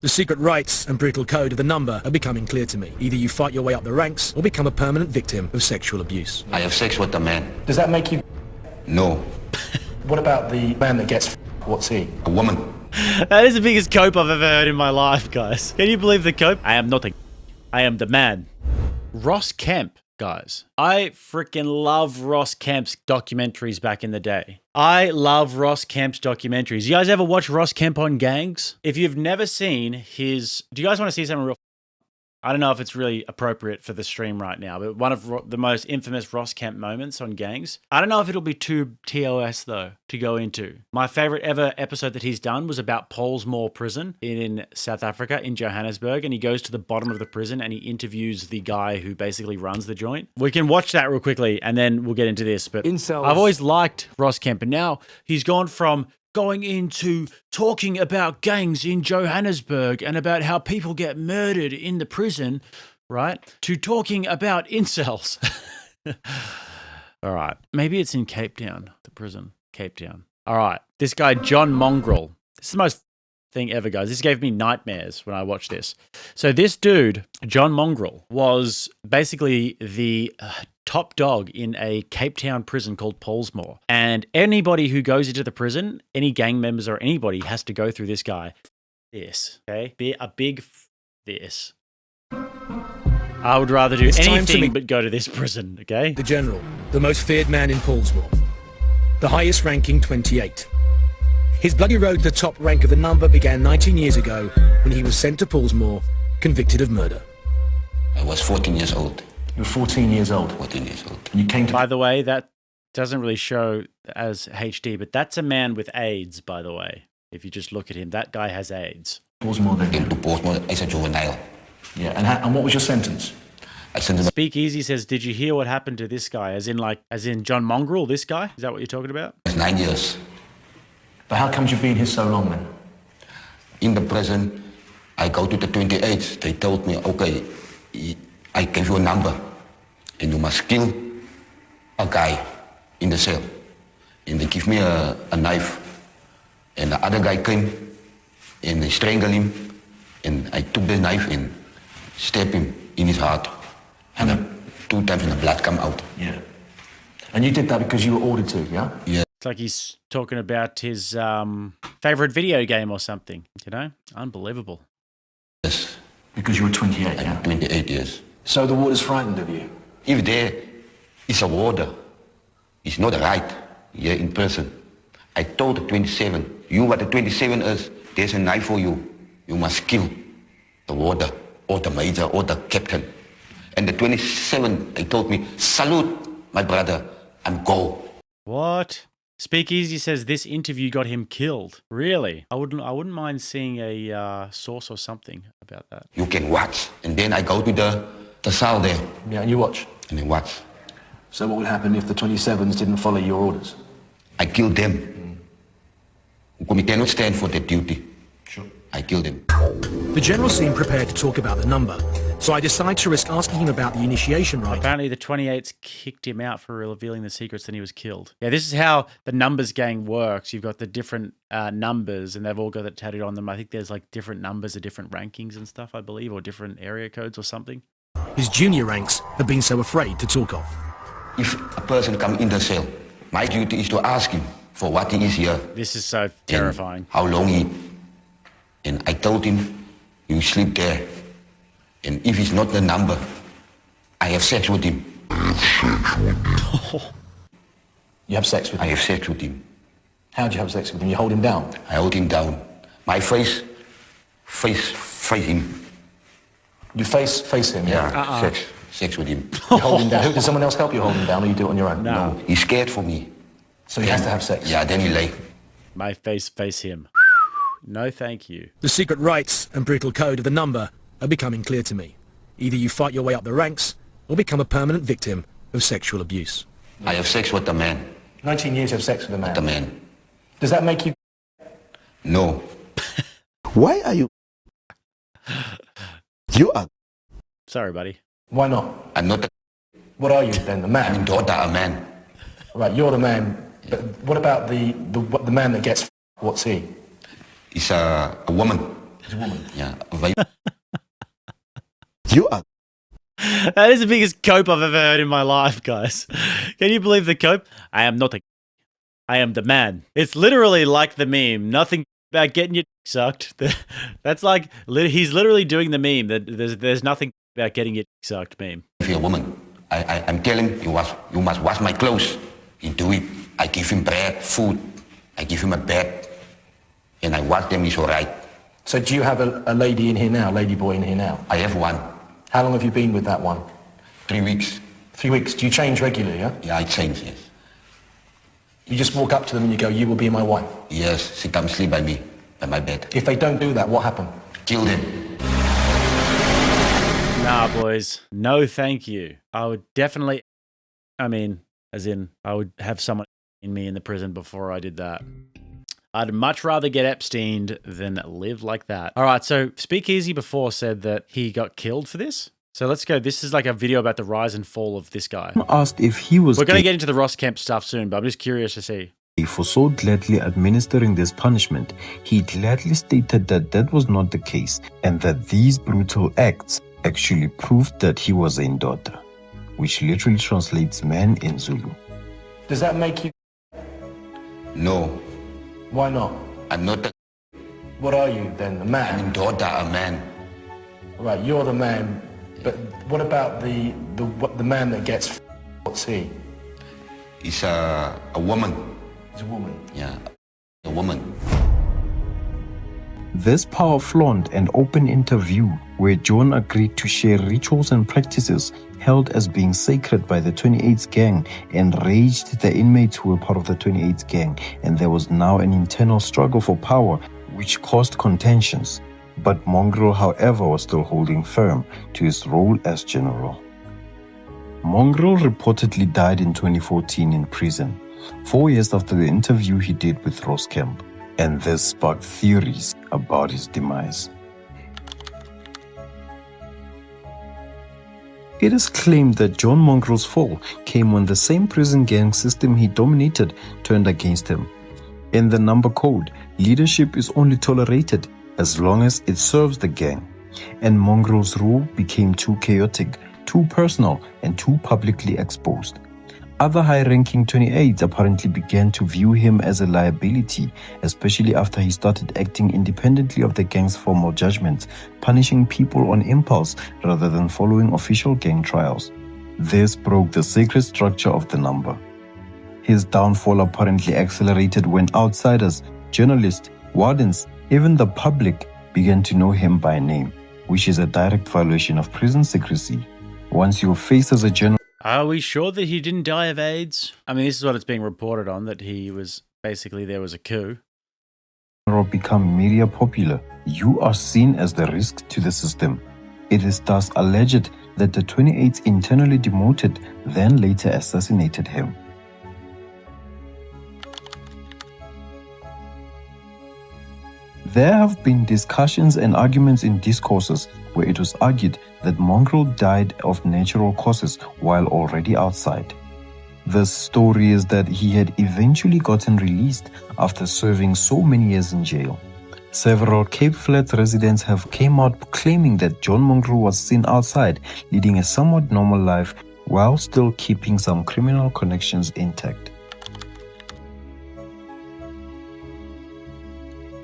The secret rights and brutal code of the number are becoming clear to me. Either you fight your way up the ranks or become a permanent victim of sexual abuse. I have sex with a man. Does that make you... No. What about the man that gets... What's he? A woman. That is the biggest cope I've ever heard in my life, guys. Can you believe the cope? I am not a... I am the man. Ross Kemp, guys. I freaking love Ross Kemp's documentaries back in the day. I love Ross Kemp's documentaries. You guys ever watch Ross Kemp on gangs? If you've never seen his... Do you guys want to see something real... I don't know if it's really appropriate for the stream right now, but one of the most infamous Ross Kemp moments on gangs. I don't know if it'll be too TOS, though, to go into. My favorite ever episode that he's done was about Pollsmoor Prison in South Africa, in Johannesburg, and he goes to the bottom of the prison and he interviews the guy who basically runs the joint. We can watch that real quickly, and then we'll get into this. But Incels. I've always liked Ross Kemp, and now he's gone from going into talking about gangs in Johannesburg and about how people get murdered in the prison, right, to talking about incels. All right. Maybe it's in Cape Town, the prison. Cape Town. All right. This guy, John Mongrel. This is the most thing ever, guys. This gave me nightmares when I watched this. So this dude, John Mongrel, was basically the top dog in a Cape Town prison called Pollsmoor. And anybody who goes into the prison, any gang members or anybody, has to go through this guy. This, okay? Be a big this. I would rather do anything but go to this prison, okay? The General, the most feared man in Pollsmoor. The highest ranking 28. His bloody road to the top rank of the number began 19 years ago when he was sent to Pollsmoor, convicted of murder. I was 14 years old. You were 14 years old. 14 years old. And you came to... By the way, that doesn't really show as HD, but that's a man with AIDS, by the way. If you just look at him, that guy has AIDS. Pollsmoor then. Came to Pollsmoor as a juvenile. Yeah, and what was your sentence? I sent him... Speakeasy says, did you hear what happened to this guy? As in John Mongrel, this guy? Is that what you're talking about? 9 years. But how comes you've been here so long then? In the prison, I go to the 28. They told me, okay, I give you a number and you must kill a guy in the cell. And they give me a knife. And the other guy came and they strangled him. And I took the knife and stabbed him in his heart. And 2 times and the blood come out. Yeah. And you did that because you were ordered to, yeah? Yeah. It's like he's talking about his favorite video game or something, you know? Unbelievable. Yes. Because you were 28, yeah? I'm 28 years. So the warder's frightened of you? If there is a warder, it's not right here in person. I told the 27, you what the 27 is, there's a knife for you. You must kill the warder or the major or the captain. And the 27, they told me, salute, my brother, and go. What? Speakeasy says this interview got him killed. Really? I wouldn't mind seeing a source or something about that. You can watch. And then I go to the cell there. Yeah, and you watch? And then watch. So what would happen if the 27s didn't follow your orders? I kill them. We cannot stand for that duty. Sure. I kill them. The General seemed prepared to talk about the number, so I decided to risk asking him about the initiation rite. Apparently the 28s kicked him out for revealing the secrets, then he was killed. Yeah, this is how the numbers gang works. You've got the different numbers, and they've all got it tattooed on them. I think there's like different numbers of different rankings and stuff, I believe, or different area codes or something. His junior ranks have been so afraid to talk of. If a person come in the cell, my duty is to ask him for what he is here. This is so terrifying. How long he... And I told him, you sleep there. And if he's not the number, I have sex with him. You have sex with I him? have sex with him. How do you have sex with him? You hold him down? I hold him down. My face him. You face him, yeah? Yeah, sex with him. You hold him down. Does someone else help you hold him down, or you do it on your own? No. He's scared for me. So he has to have sex? Yeah, then he lay. My face him. No, thank you. The secret rights and brutal code of the number are becoming clear to me. Either you fight your way up the ranks or become a permanent victim of sexual abuse. I have sex with a man. 19 years you have sex with a man? With a man. Does that make you... No. Why are you? You are. Sorry, buddy. Why not? I'm not a... What are you then, the man? I'm daughter, a man. Right, you're the man. But what about the man that gets... What's he? He's a woman. He's a woman. Yeah. You are. That is the biggest cope I've ever heard in my life, guys. Can you believe the cope? I am not a... I am the man. It's literally like the meme. Nothing about getting your dick sucked. That's like... He's literally doing the meme. There's nothing about getting your dick sucked meme. If you're a woman, I'm telling you, you must wash my clothes. He do it. I give him bread, food. I give him a bed. And I wash them, he's all right. So do you have a lady in here now, lady boy in here now? I have one. How long have you been with that one? 3 weeks. 3 weeks. Do you change regularly, yeah? Yeah, I change, yes. You just walk up to them and you go, you will be my wife? Yes, she comes sleep by me, by my bed. If they don't do that, what happens? Kill them. Nah, boys. No, thank you. I would definitely... I mean, as in, I would have someone in me in the prison before I did that. I'd much rather get Epsteined than live like that. All right, so Speakeasy before said that he got killed for this. So let's go. This is like a video about the rise and fall of this guy. Asked if he was We're going to get into the Ross Kemp stuff soon, but I'm just curious to see. for so gladly administering this punishment. He gladly stated that that was not the case and that these brutal acts actually proved that he was a Ndoda, which literally translates man in Zulu. Does that make you... No, Why not? I'm not a... What are you then, a man? I'm daughter, a man. Right, you're the man, but what about the man that gets... What's he? He's a woman. He's a woman. Yeah, a woman. This power flaunt and open interview where John agreed to share rituals and practices held as being sacred by the 28th gang enraged the inmates who were part of the 28th gang, and there was now an internal struggle for power which caused contentions. But Mongrel, however, was still holding firm to his role as general. Mongrel reportedly died in 2014 in prison, 4 years after the interview he did with Ross Kemp, and this sparked theories about his demise. It is claimed that John Mongrel's fall came when the same prison gang system he dominated turned against him. In the number code, leadership is only tolerated as long as it serves the gang, and Mongrel's rule became too chaotic, too personal, and too publicly exposed. Other high-ranking 28s apparently began to view him as a liability, especially after he started acting independently of the gang's formal judgments, punishing people on impulse rather than following official gang trials. This broke the sacred structure of the number. His downfall apparently accelerated when outsiders, journalists, wardens, even the public began to know him by name, which is a direct violation of prison secrecy. Once you're faced as a general, Are we sure that he didn't die of AIDS? I mean, this is what it's being reported on, that he was basically, there was a coup. become media popular, you are seen as the risk to the system. It is thus alleged that the 28th internally demoted, then later assassinated him. There have been discussions and arguments in discourses where it was argued that Mongrel died of natural causes while already outside. The story is that he had eventually gotten released after serving so many years in jail. Several Cape Flats residents have came out claiming that John Mongrel was seen outside, leading a somewhat normal life while still keeping some criminal connections intact.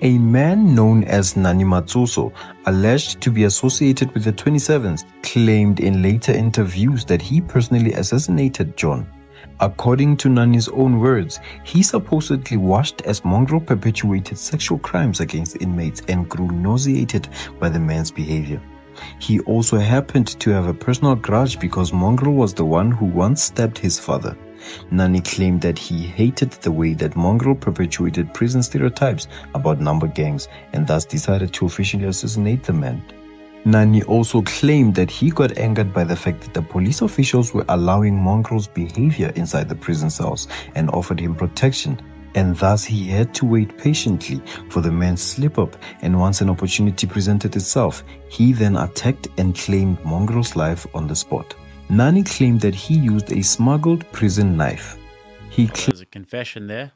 A man known as Nani Matsuso, alleged to be associated with the 27s, claimed in later interviews that he personally assassinated John. According to Nani's own words, he supposedly watched as Mongrel perpetuated sexual crimes against inmates and grew nauseated by the man's behavior. He also happened to have a personal grudge because Mongrel was the one who once stabbed his father. Nani claimed that he hated the way that Mongrel perpetuated prison stereotypes about number gangs and thus decided to officially assassinate the man. Nani also claimed that he got angered by the fact that the police officials were allowing Mongrel's behavior inside the prison cells and offered him protection, and thus he had to wait patiently for the man's slip-up, and once an opportunity presented itself, he then attacked and claimed Mongrel's life on the spot. Nani claimed that he used a smuggled prison knife. He There's a confession there.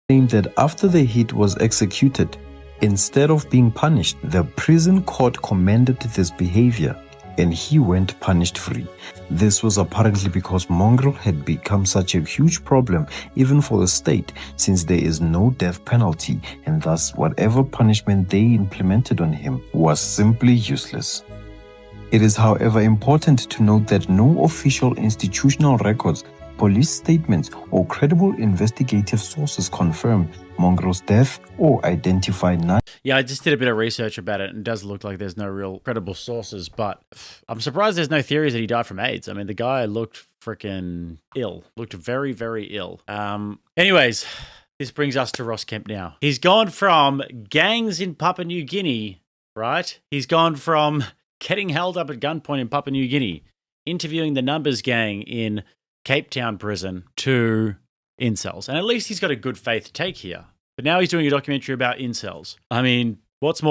claimed that after the hit was executed, Instead of being punished, the prison court commended this behavior and he went punished free. This was apparently because mongrel had become such a huge problem even for the state, since there is no death penalty, and thus whatever punishment they implemented on him was simply useless. It is, however, important to note that no official institutional records, police statements, or credible investigative sources confirm Mongrel's death or identify none. Yeah, I just did a bit of research about it, and it does look like there's no real credible sources, but I'm surprised there's no theories that he died from AIDS. I mean, the guy looked freaking ill, looked very, very ill. Anyways, this brings us to Ross Kemp now. He's gone from gangs in Papua New Guinea, right? He's gone from getting held up at gunpoint in Papua New Guinea, interviewing the Numbers gang in Cape Town prison, to incels. And at least he's got a good faith take here. But now he's doing a documentary about incels. I mean, if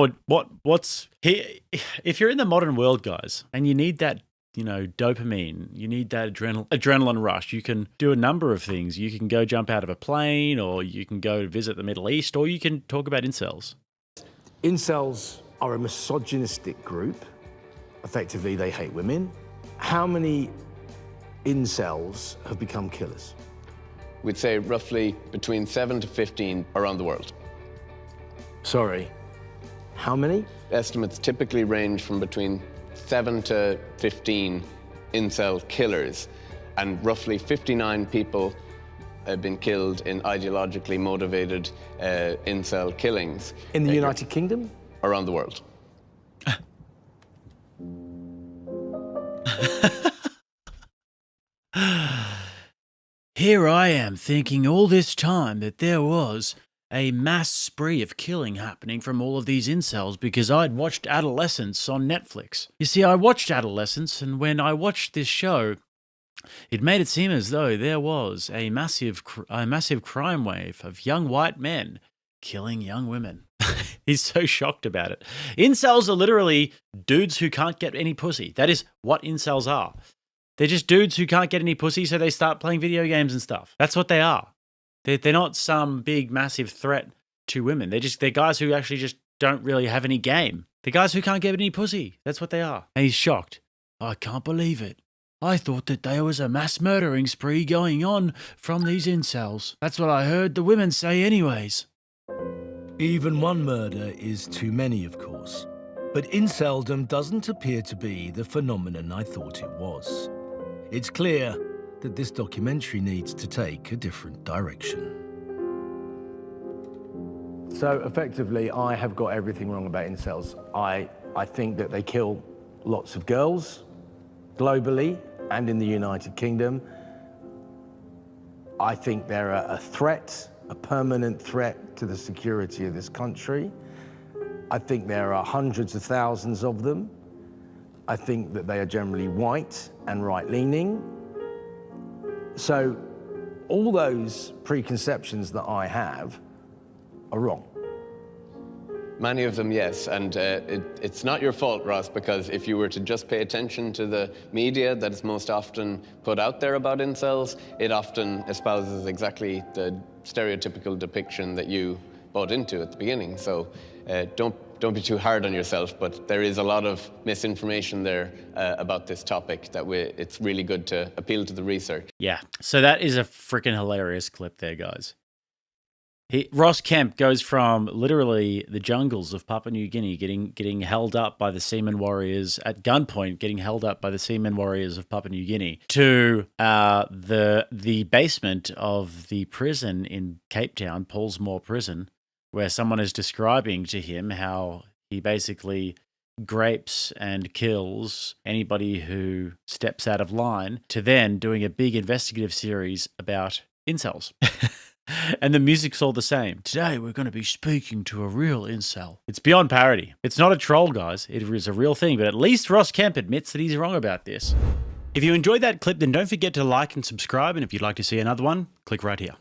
you're in the modern world, guys, and you need that, dopamine, you need that adrenaline rush, you can do a number of things. You can go jump out of a plane, or you can go visit the Middle East, or you can talk about incels. Incels are a misogynistic group. Effectively, they hate women. How many incels have become killers? We'd say roughly between 7 to 15 around the world. Sorry, how many? Estimates typically range from between 7 to 15 incel killers, and roughly 59 people have been killed in ideologically motivated incel killings. In the United Kingdom? Around the world. Here I am thinking all this time that there was a mass spree of killing happening from all of these incels because I'd watched Adolescence on Netflix. You see, I watched Adolescence, and when I watched this show, it made it seem as though there was a massive crime wave of young white men killing young women. He's so shocked about it. Incels are literally dudes who can't get any pussy. That is what incels are. They're just dudes who can't get any pussy, so they start playing video games and stuff. That's what they are. They're not some big, massive threat to women. They're guys who actually just don't really have any game. They're guys who can't get any pussy. That's what they are. And he's shocked. I can't believe it. I thought that there was a mass murdering spree going on from these incels. That's what I heard the women say anyways. Even one murder is too many, of course. But inceldom doesn't appear to be the phenomenon I thought it was. It's clear that this documentary needs to take a different direction. So effectively, I have got everything wrong about incels. I think that they kill lots of girls globally and in the United Kingdom. I think they're a threat, a permanent threat to the security of this country. I think there are hundreds of thousands of them. I think that they are generally white and right-leaning. So all those preconceptions that I have are wrong. Many of them, yes, and it's not your fault, Ross, because if you were to just pay attention to the media that is most often put out there about incels, it often espouses exactly the stereotypical depiction that you bought into at the beginning. So don't be too hard on yourself, but there is a lot of misinformation there about this topic that it's really good to appeal to the research. Yeah, so that is a freaking hilarious clip there, guys. Ross Kemp goes from literally the jungles of Papua New Guinea getting held up by the seamen warriors at gunpoint, getting held up by the seamen warriors of Papua New Guinea, to the basement of the prison in Cape Town, Pollsmoor Prison, where someone is describing to him how he basically grapes and kills anybody who steps out of line, to then doing a big investigative series about incels. And the music's all the same. Today we're going to be speaking to a real incel. It's beyond parody. It's not a troll, guys. It is a real thing, but at least Ross Kemp admits that he's wrong about this. If you enjoyed that clip, then don't forget to like and subscribe, and if you'd like to see another one, click right here.